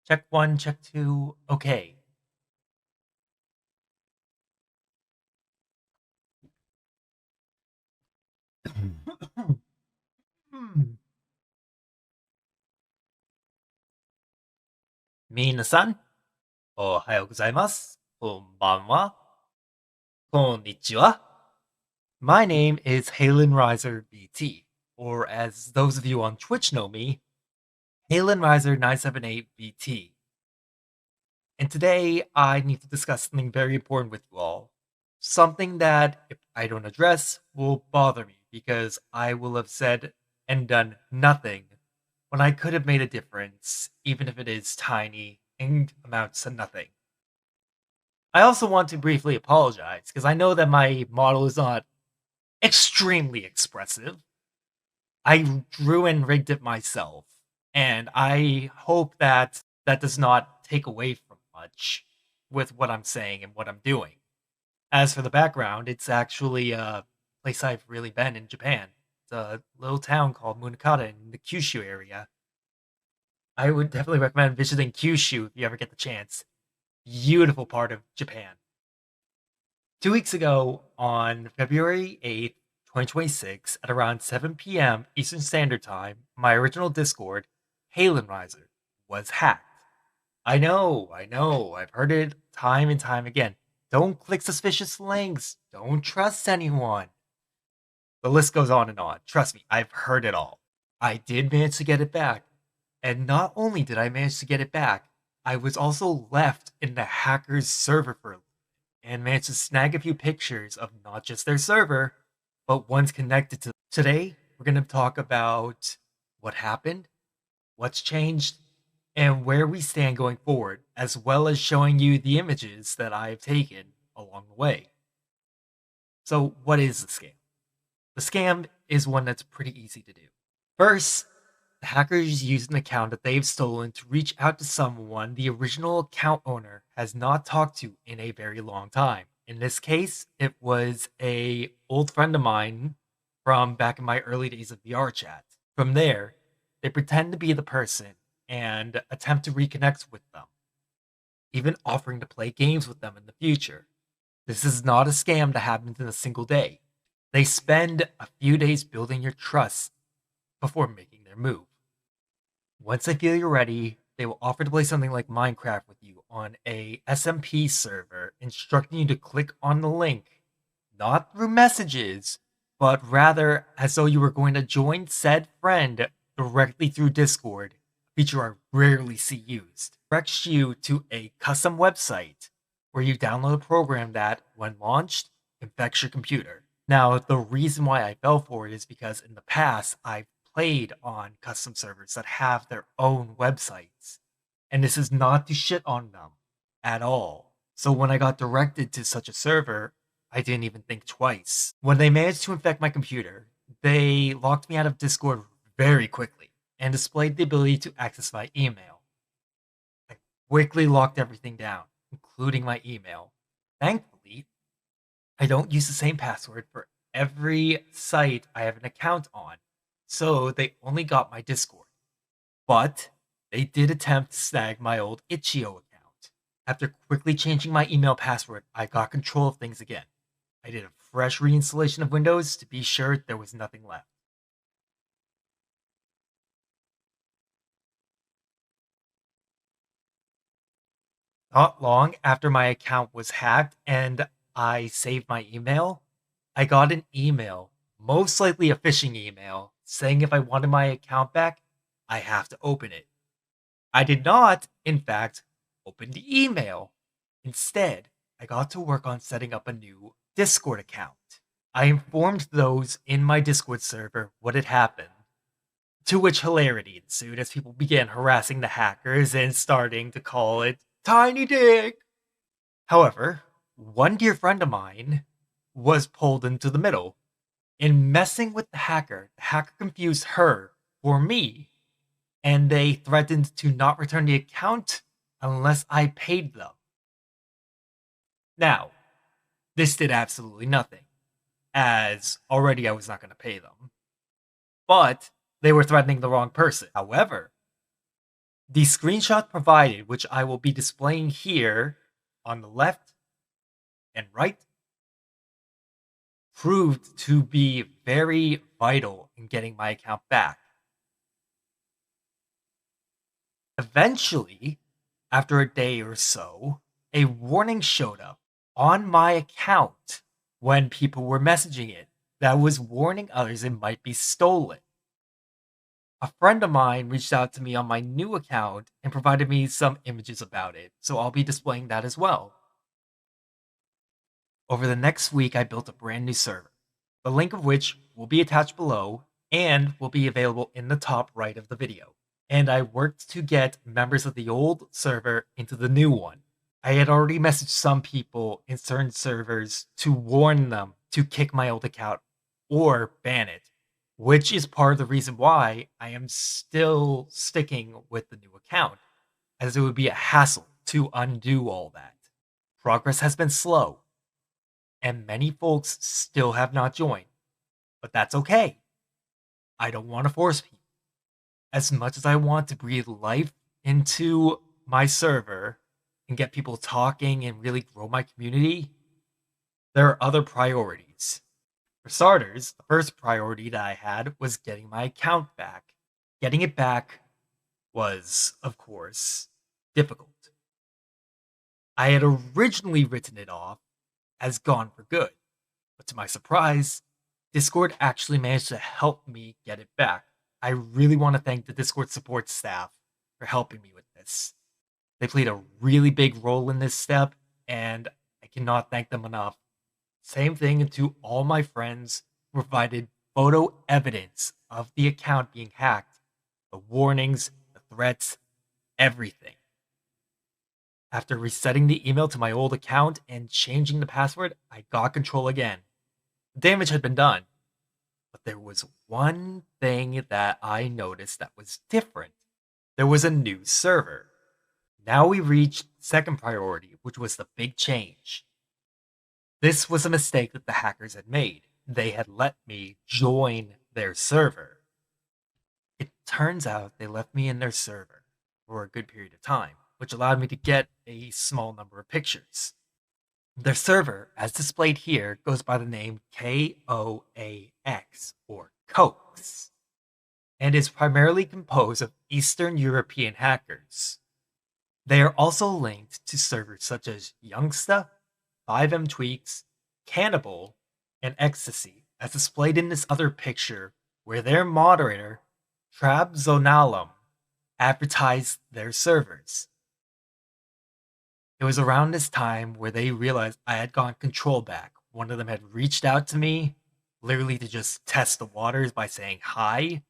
Check one, check two. Okay. Minasan, ohayou gozaimasu. Konbanwa. Konnichiwa. My name is Halen Riser BT, or as those of you on Twitch know me, Halen Riser 978 BT. And today I need to discuss something very important with you all. Something that, if I don't address, will bother me because I will have said and done nothing when I could have made a difference, even if it is tiny and amounts to nothing. I also want to briefly apologize because I know that my model is not extremely expressive. I drew and rigged it myself, and I hope that that does not take away from much with what I'm saying and what I'm doing. As for the background, it's actually a place I've really been in Japan. It's a little town called Munakata in the Kyushu area. I would definitely recommend visiting Kyushu if you ever get the chance. Beautiful part of Japan. 2 weeks ago, on February 8th, 2026, at around 7 p.m. Eastern Standard Time, my original Discord, Halen Riser, was hacked. I know, I've heard it time and time again. Don't click suspicious links. Don't trust anyone. The list goes on and on. Trust me, I've heard it all. I did manage to get it back. And not only did I manage to get it back, I was also left in the hacker's server for a little bit and managed to snag a few pictures of not just their server, but ones connected to them. Today, we're going to talk about what happened, what's changed, and where we stand going forward, as well as showing you the images that I've taken along the way. So, what is the scam? The scam is one that's pretty easy to do. First, the hackers use an account that they've stolen to reach out to someone the original account owner has not talked to in a very long time. In this case, it was a old friend of mine from back in my early days of VR chat. From there, they pretend to be the person and attempt to reconnect with them, even offering to play games with them in the future. This is not a scam that happens in a single day. They spend a few days building your trust before making their move. Once they feel you're ready, they will offer to play something like Minecraft with you on a SMP server, instructing you to click on the link, not through messages, but rather as though you were going to join said friend directly through Discord, a feature I rarely see used. Directs you to a custom website where you download a program that, when launched, infects your computer. Now, the reason why I fell for it is because in the past I've played on custom servers that have their own websites. And this is not to shit on them at all. So when I got directed to such a server, I didn't even think twice. When they managed to infect my computer, they locked me out of Discord very quickly and displayed the ability to access my email. I quickly locked everything down, including my email. Thankfully, I don't use the same password for every site I have an account on, so they only got my Discord. But they did attempt to snag my old Itch.io account. After quickly changing my email password, I got control of things again. I did a fresh reinstallation of Windows to be sure there was nothing left. Not long after my account was hacked and I saved my email, I got an email, most likely a phishing email, saying if I wanted my account back, I have to open it. I did not, in fact, open the email. Instead, I got to work on setting up a new Discord account. I informed those in my Discord server what had happened, to which hilarity ensued as people began harassing the hackers and starting to call it Tiny Dick. However, one dear friend of mine was pulled into the middle. In messing with the hacker confused her for me, and they threatened to not return the account unless I paid them. Now, this did absolutely nothing, as already I was not going to pay them. But they were threatening the wrong person. However, The screenshot provided, which I will be displaying here on the left and right, proved to be very vital in getting my account back. Eventually, after a day or so, a warning showed up on my account when people were messaging it that was warning others it might be stolen. A friend of mine reached out to me on my new account and provided me some images about it, so I'll be displaying that as well. Over the next week, I built a brand new server, the link of which will be attached below and will be available in the top right of the video. And I worked to get members of the old server into the new one. I had already messaged some people in certain servers to warn them to kick my old account or ban it, which is part of the reason why I am still sticking with the new account, as it would be a hassle to undo all that. Progress has been slow, and many folks still have not joined, but that's okay. I don't want to force people. As much as I want to breathe life into my server and get people talking and really grow my community, there are other priorities. For starters, the first priority that I had was getting my account back. Getting it back was, of course, difficult. I had originally written it off as gone for good, but to my surprise, Discord actually managed to help me get it back. I really want to thank the Discord support staff for helping me with this. They played a really big role in this step, and I cannot thank them enough. Same thing to all my friends who provided photo evidence of the account being hacked, the warnings, the threats, everything. After resetting the email to my old account and changing the password, I got control again. The damage had been done, but there was one thing that I noticed that was different. There was a new server. Now we reached second priority, which was the big change. This was a mistake that the hackers had made. They had let me join their server. It turns out they left me in their server for a good period of time, which allowed me to get a small number of pictures. Their server, as displayed here, goes by the name KOAX, or Coax, and is primarily composed of Eastern European hackers. They are also linked to servers such as Youngsta, 5M Tweaks, Cannibal, and Ecstasy, as displayed in this other picture, where their moderator, Trabzonalum, advertised their servers. It was around this time where they realized I had gotten control back. One of them had reached out to me, literally to just test the waters by saying hi.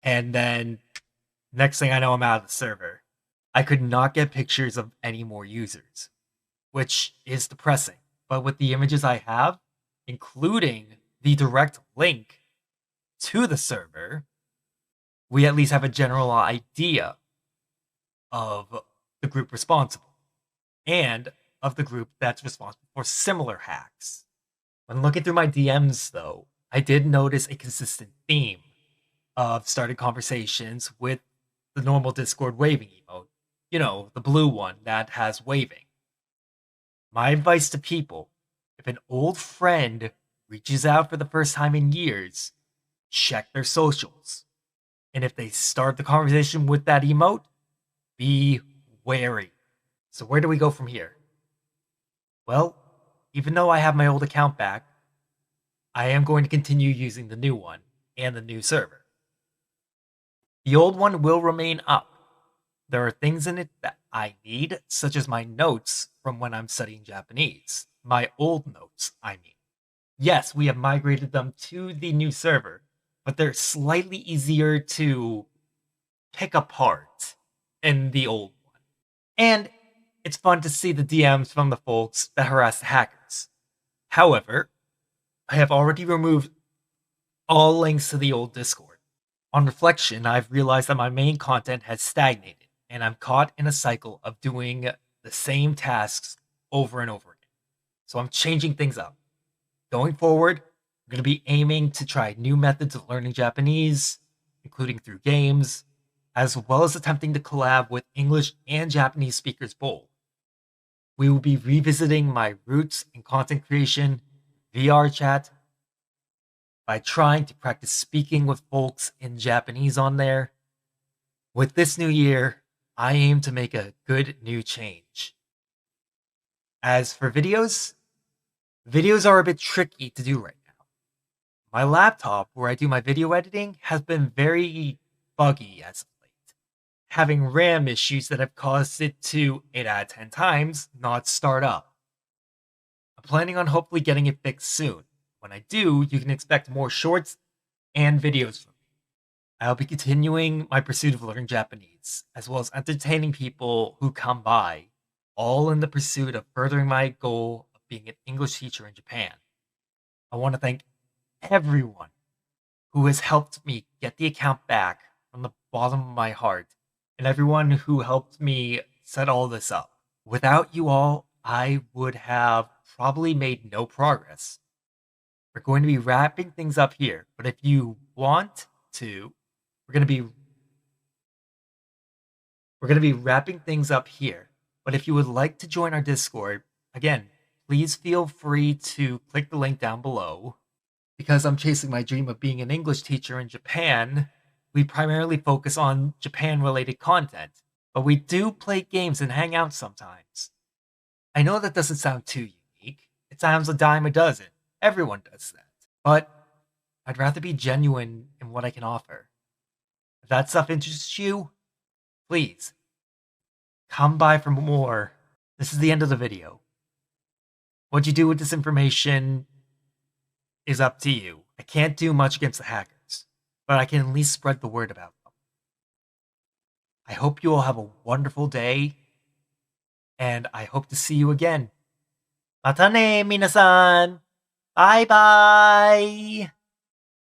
And then, next thing I know, I'm out of the server. I could not get pictures of any more users, which is depressing. But with the images I have, including the direct link to the server, we at least have a general idea of the group responsible, and of the group that's responsible for similar hacks. When looking through my DMs, though, I did notice a consistent theme of starting conversations with the normal Discord waving emote. You know, the blue one that has waving. My advice to people, if an old friend reaches out for the first time in years, check their socials. And if they start the conversation with that emote, be wary. So where do we go from here? Well, even though I have my old account back, I am going to continue using the new one and the new server. The old one will remain up. There are things in it that I need, such as my notes from when I'm studying Japanese. My old notes, I mean. Yes, we have migrated them to the new server, but they're slightly easier to pick apart in the old one. And it's fun to see the DMs from the folks that harass the hackers. However, I have already removed all links to the old Discord. On reflection, I've realized that my main content has stagnated, and I'm caught in a cycle of doing the same tasks over and over again. So I'm changing things up. Going forward, I'm going to be aiming to try new methods of learning Japanese, including through games. as well as attempting to collab with English and Japanese speakers both. We will be revisiting my roots in content creation, VR chat, by trying to practice speaking with folks in Japanese on there. With this new year, I aim to make a good new change. As for videos are a bit tricky to do right now. My laptop, where I do my video editing, has been very buggy as of late, having RAM issues that have caused it to, 8 out of 10 times, not start up. I'm planning on hopefully getting it fixed soon. When I do, you can expect more shorts and videos from me. I'll be continuing my pursuit of learning Japanese, as well as entertaining people who come by, all in the pursuit of furthering my goal of being an English teacher in Japan. I want to thank everyone who has helped me get the account back from the bottom of my heart, and everyone who helped me set all this up. Without you all, I would have probably made no progress. We're going to be wrapping things up here, but if you want to, we're going to be wrapping things up here. But if you would like to join our Discord, again, please feel free to click the link down below. Because I'm chasing my dream of being an English teacher in Japan, we primarily focus on Japan-related content, but we do play games and hang out sometimes. I know that doesn't sound too unique. It sounds a dime a dozen. Everyone does that. But I'd rather be genuine in what I can offer. If that stuff interests you, please, come by for more. This is the end of the video. What you do with this information is up to you. I can't do much against the hackers, but I can at least spread the word about them. I hope you all have a wonderful day, and I hope to see you again. Mata ne, minasan! Bye bye!